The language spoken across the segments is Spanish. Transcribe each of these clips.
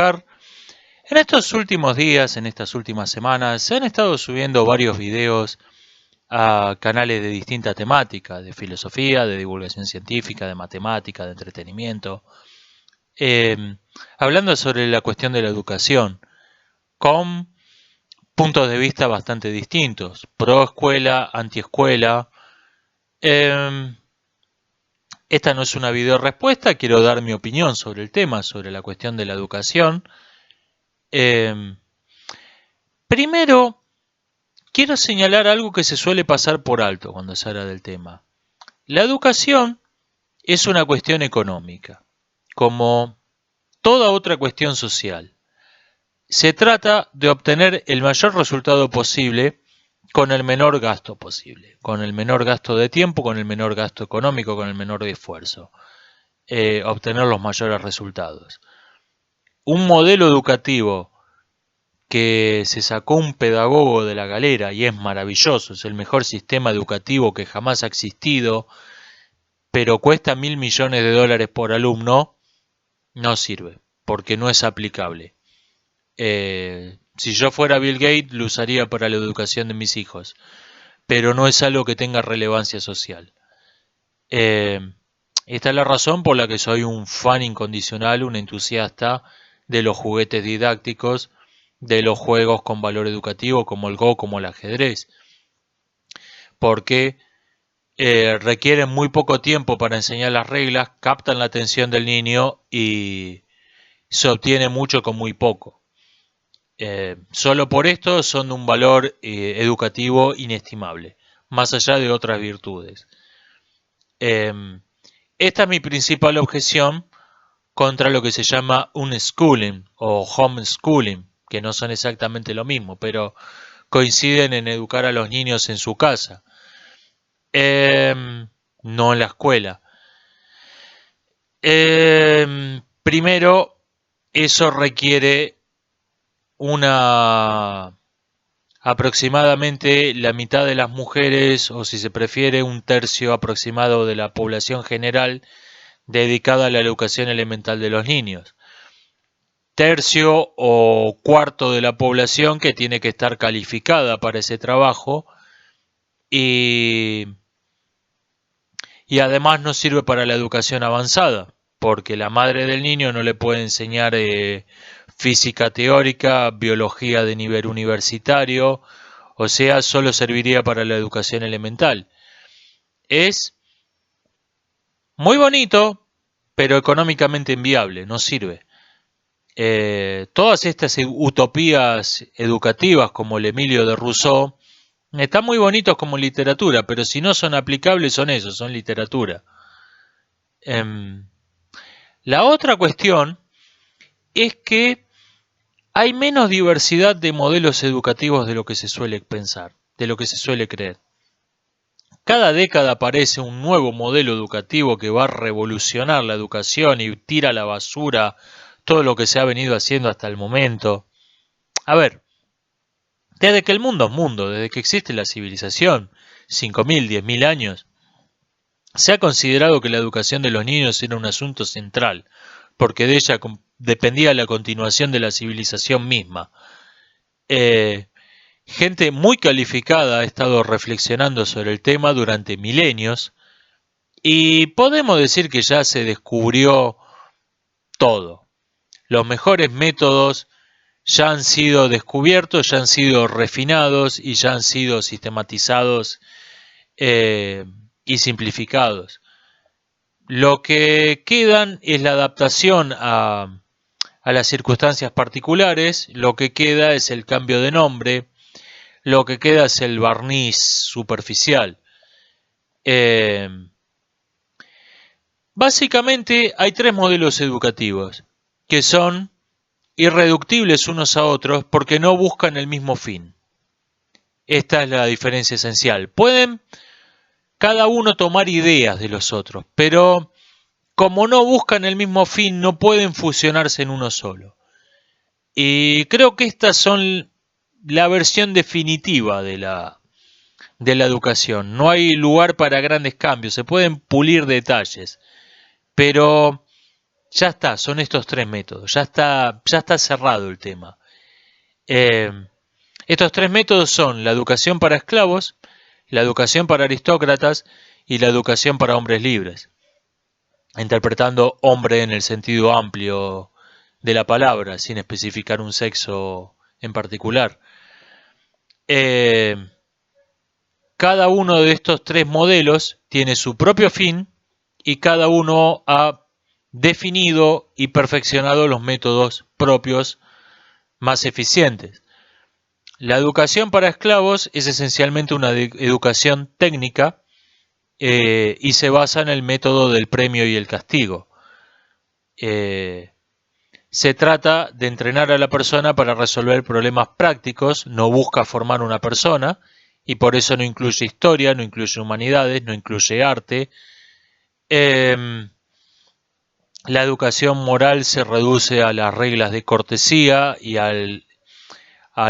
En estos últimos días, en estas últimas semanas, se han estado subiendo varios videos a canales de distinta temática, de filosofía, de divulgación científica, de matemática, de entretenimiento, eh, hablando sobre la cuestión de la educación, con puntos de vista bastante distintos, pro escuela, anti escuela. Esta no es una video respuesta, quiero dar mi opinión sobre el tema, sobre la cuestión de la educación. Primero, quiero señalar algo que se suele pasar por alto cuando se habla del tema. La educación es una cuestión económica, como toda otra cuestión social. Se trata de obtener el mayor resultado posible con el menor gasto posible, con el menor gasto de tiempo, con el menor gasto económico, con el menor esfuerzo. Obtener los mayores resultados. Un modelo educativo que se sacó un pedagogo de la galera y es maravilloso, es el mejor sistema educativo que jamás ha existido, pero cuesta $1.000 millones por alumno, no sirve, porque no es aplicable. Si yo fuera Bill Gates, lo usaría para la educación de mis hijos, pero no es algo que tenga relevancia social. Esta es la razón por la que soy un fan incondicional, un entusiasta de los juguetes didácticos, de los juegos con valor educativo como el Go, como el ajedrez, porque requieren muy poco tiempo para enseñar las reglas, captan la atención del niño y se obtiene mucho con muy poco. Solo por esto son de un valor educativo inestimable, más allá de otras virtudes. Esta es mi principal objeción contra lo que se llama unschooling o homeschooling, que no son exactamente lo mismo, pero coinciden en educar a los niños en su casa, no en la escuela. Primero, eso requiere aproximadamente la mitad de las mujeres, o si se prefiere, un tercio aproximado de la población general dedicada a la educación elemental de los niños. Tercio o cuarto de la población que tiene que estar calificada para ese trabajo y además no sirve para la educación avanzada, porque la madre del niño no le puede enseñar física teórica, biología de nivel universitario, o sea, solo serviría para la educación elemental. Es muy bonito, pero económicamente inviable, no sirve. Todas estas utopías educativas como el Emilio de Rousseau están muy bonitos como literatura, pero si no son aplicables son eso, son literatura. La otra cuestión es que hay menos diversidad de modelos educativos de lo que se suele pensar, de lo que se suele creer. Cada década aparece un nuevo modelo educativo que va a revolucionar la educación y tira a la basura todo lo que se ha venido haciendo hasta el momento. A ver, desde que el mundo es mundo, desde que existe la civilización, 5.000, 10.000 años, se ha considerado que la educación de los niños era un asunto central, porque de ella dependía la continuación de la civilización misma. Gente muy calificada ha estado reflexionando sobre el tema durante milenios y podemos decir que ya se descubrió todo. Los mejores métodos ya han sido descubiertos, ya han sido refinados y ya han sido sistematizados y simplificados. Lo que quedan es la adaptación a las circunstancias particulares, lo que queda es el cambio de nombre, lo que queda es el barniz superficial. Básicamente hay tres modelos educativos que son irreductibles unos a otros porque no buscan el mismo fin. Esta es la diferencia esencial. Pueden cada uno tomar ideas de los otros, pero como no buscan el mismo fin, no pueden fusionarse en uno solo. Y creo que estas son la versión definitiva de la educación. No hay lugar para grandes cambios, se pueden pulir detalles, pero Ya está, son estos tres métodos, ya está cerrado el tema. Estos tres métodos son la educación para esclavos, la educación para aristócratas y la educación para hombres libres, interpretando hombre en el sentido amplio de la palabra, sin especificar un sexo en particular. Cada uno de estos tres modelos tiene su propio fin y cada uno ha definido y perfeccionado los métodos propios más eficientes. La educación para esclavos es esencialmente una educación técnica y se basa en el método del premio y el castigo. Se trata de entrenar a la persona para resolver problemas prácticos, no busca formar una persona y por eso no incluye historia, no incluye humanidades, no incluye arte. La educación moral se reduce a las reglas de cortesía y a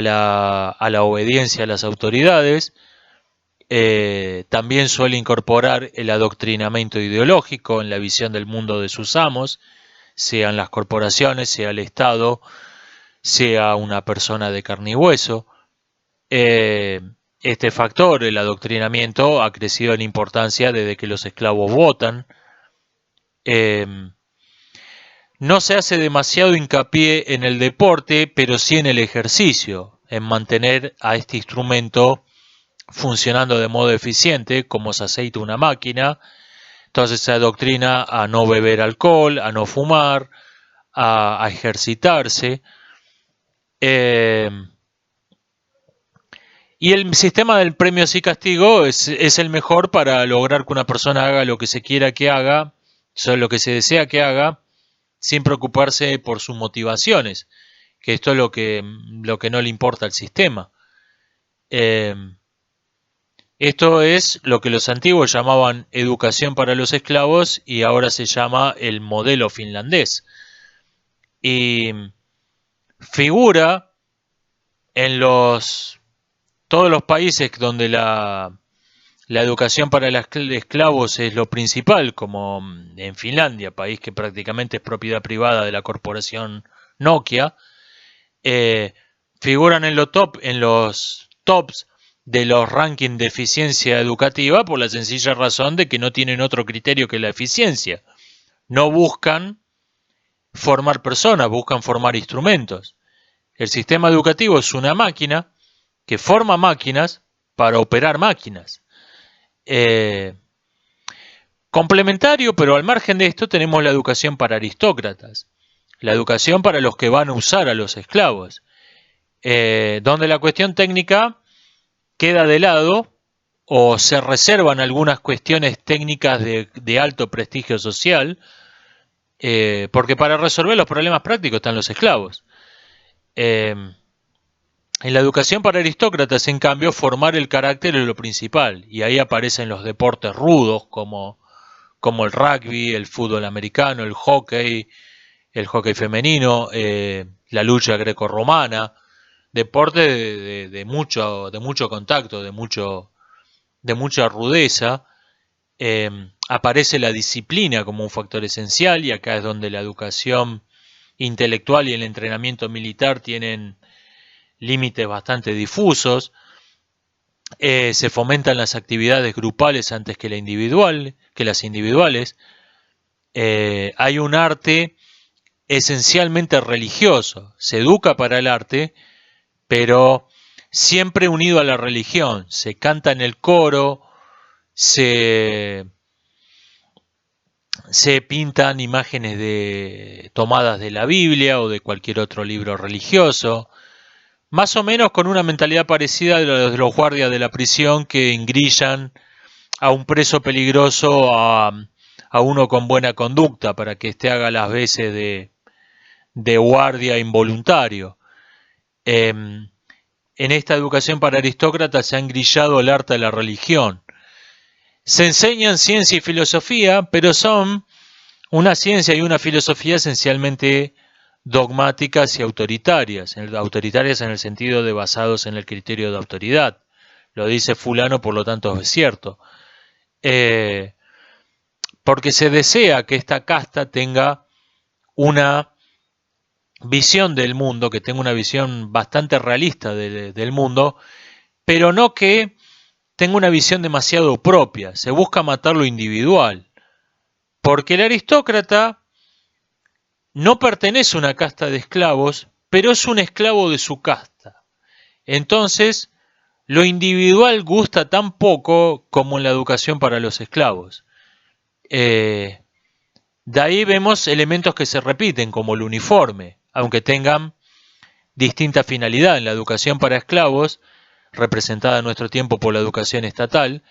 la obediencia a las autoridades. También suele incorporar el adoctrinamiento ideológico en la visión del mundo de sus amos, sean las corporaciones, sea el Estado, sea una persona de carne y hueso. Este factor, el adoctrinamiento, ha crecido en importancia desde que los esclavos votan. No se hace demasiado hincapié en el deporte, pero sí en el ejercicio, en mantener a este instrumento funcionando de modo eficiente, como se aceita una máquina. Entonces se adoctrina a no beber alcohol, a no fumar, a ejercitarse. Y el sistema del premios y castigo es el mejor para lograr que una persona haga lo que se quiera que haga, lo que se desea que haga, sin preocuparse por sus motivaciones, que esto es lo que no le importa al sistema. Esto es lo que los antiguos llamaban educación para los esclavos y ahora se llama el modelo finlandés. Y figura en todos los países donde la educación para los esclavos es lo principal, como en Finlandia, país que prácticamente es propiedad privada de la corporación Nokia. Figuran en los tops de los rankings de eficiencia educativa por la sencilla razón de que no tienen otro criterio que la eficiencia. No buscan formar personas, buscan formar instrumentos. El sistema educativo es una máquina que forma máquinas para operar máquinas. Complementario, pero al margen de esto tenemos la educación para aristócratas, la educación para los que van a usar a los esclavos, donde la cuestión técnica queda de lado o se reservan algunas cuestiones técnicas de alto prestigio social, porque para resolver los problemas prácticos están los esclavos. En la educación para aristócratas, en cambio, formar el carácter es lo principal, y ahí aparecen los deportes rudos como el rugby, el fútbol americano, el hockey femenino, la lucha grecorromana, deporte de mucho contacto, de mucha rudeza. Aparece la disciplina como un factor esencial y acá es donde la educación intelectual y el entrenamiento militar tienen límites bastante difusos. Se fomentan las actividades grupales antes que las individuales. Hay un arte esencialmente religioso, se educa para el arte, pero siempre unido a la religión. Se canta en el coro, se pintan imágenes tomadas de la Biblia o de cualquier otro libro religioso, más o menos con una mentalidad parecida a la de los guardias de la prisión que engrillan a un preso peligroso a uno con buena conducta para que éste haga las veces de guardia involuntario. En esta educación para aristócratas se ha engrillado el arte de la religión. Se enseñan ciencia y filosofía, pero son una ciencia y una filosofía esencialmente dogmáticas y autoritarias en el sentido de basados en el criterio de autoridad. Lo dice fulano, por lo tanto es cierto. Porque se desea que esta casta tenga una visión del mundo, que tenga una visión bastante realista del mundo, pero no que tenga una visión demasiado propia. Se busca matar lo individual, porque el aristócrata no pertenece a una casta de esclavos, pero es un esclavo de su casta. Entonces, lo individual gusta tan poco como en la educación para los esclavos. De ahí vemos elementos que se repiten, como el uniforme, aunque tengan distinta finalidad. En la educación para esclavos, representada en nuestro tiempo por la educación estatal,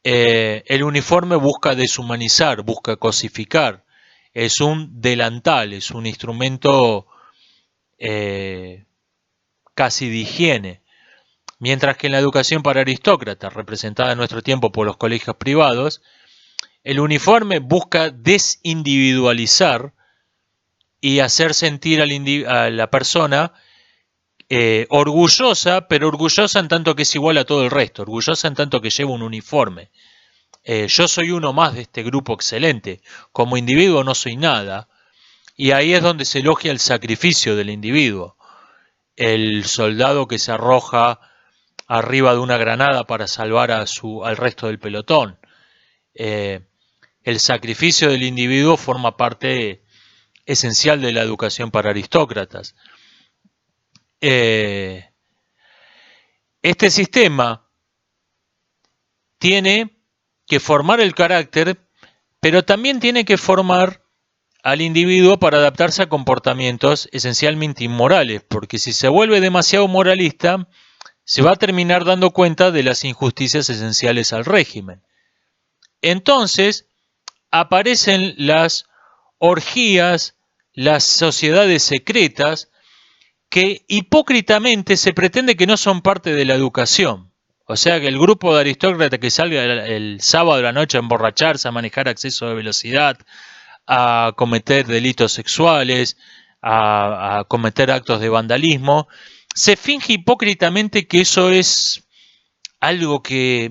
el uniforme busca deshumanizar, busca cosificar. Es un delantal, es un instrumento casi de higiene. Mientras que en la educación para aristócratas, representada en nuestro tiempo por los colegios privados, el uniforme busca desindividualizar y hacer sentir a la persona orgullosa, pero orgullosa en tanto que es igual a todo el resto, orgullosa en tanto que lleva un uniforme. Yo soy uno más de este grupo excelente, como individuo no soy nada, y ahí es donde se elogia el sacrificio del individuo. El soldado que se arroja arriba de una granada para salvar al resto del pelotón. El sacrificio del individuo forma parte esencial de la educación para aristócratas. Este sistema tiene que formar el carácter, pero también tiene que formar al individuo para adaptarse a comportamientos esencialmente inmorales, porque si se vuelve demasiado moralista, se va a terminar dando cuenta de las injusticias esenciales al régimen. Entonces, aparecen las orgías, las sociedades secretas, que hipócritamente se pretende que no son parte de la educación. O sea que el grupo de aristócratas que salga el sábado de la noche a emborracharse, a manejar exceso de velocidad, a cometer delitos sexuales, a cometer actos de vandalismo, se finge hipócritamente que eso es algo ¿qué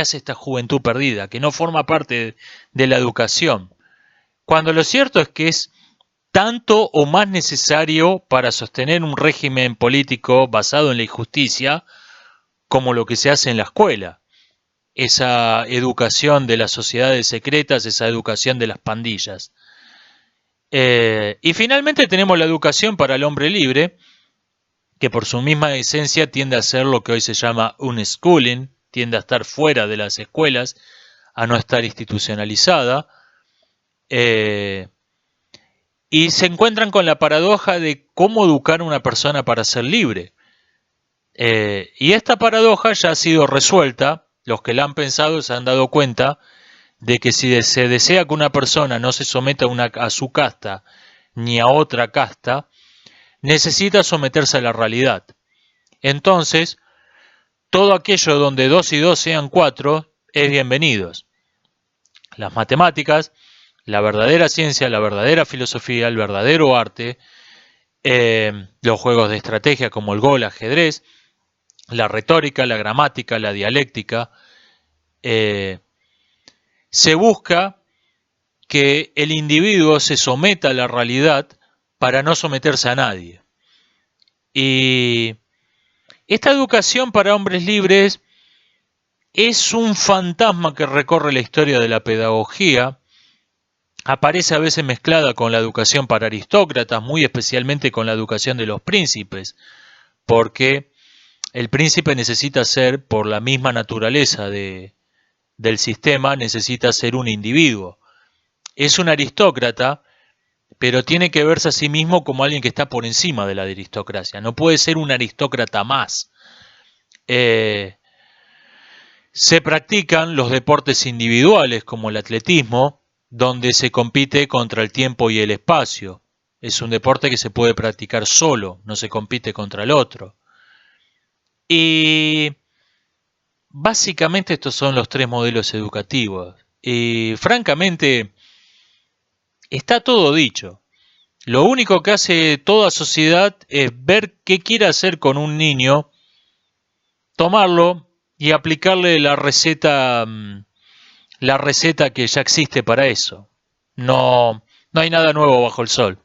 hace esta juventud perdida? Que no forma parte de la educación. Cuando lo cierto es que es tanto o más necesario para sostener un régimen político basado en la injusticia como lo que se hace en la escuela. Esa educación de las sociedades secretas, esa educación de las pandillas. Y finalmente tenemos la educación para el hombre libre, que por su misma esencia tiende a ser lo que hoy se llama unschooling, tiende a estar fuera de las escuelas, a no estar institucionalizada, y se encuentran con la paradoja de cómo educar a una persona para ser libre. Y esta paradoja ya ha sido resuelta. Los que la han pensado se han dado cuenta de que si se desea que una persona no se someta a su casta ni a otra casta, necesita someterse a la realidad. Entonces, todo aquello donde 2 y 2 sean 4 es bienvenidos. Las matemáticas, la verdadera ciencia, la verdadera filosofía, el verdadero arte, los juegos de estrategia como el Go, el ajedrez, la retórica, la gramática, la dialéctica. Se busca que el individuo se someta a la realidad para no someterse a nadie. Y esta educación para hombres libres es un fantasma que recorre la historia de la pedagogía. Aparece a veces mezclada con la educación para aristócratas, muy especialmente con la educación de los príncipes, porque el príncipe necesita ser, por la misma naturaleza del sistema, necesita ser un individuo. Es un aristócrata, pero tiene que verse a sí mismo como alguien que está por encima de la aristocracia. No puede ser un aristócrata más. Se practican los deportes individuales, como el atletismo, donde se compite contra el tiempo y el espacio. Es un deporte que se puede practicar solo, no se compite contra el otro. Y básicamente estos son los 3 modelos educativos. Y francamente, está todo dicho. Lo único que hace toda sociedad es ver qué quiere hacer con un niño, tomarlo y aplicarle la receta que ya existe para eso. No No hay nada nuevo bajo el sol.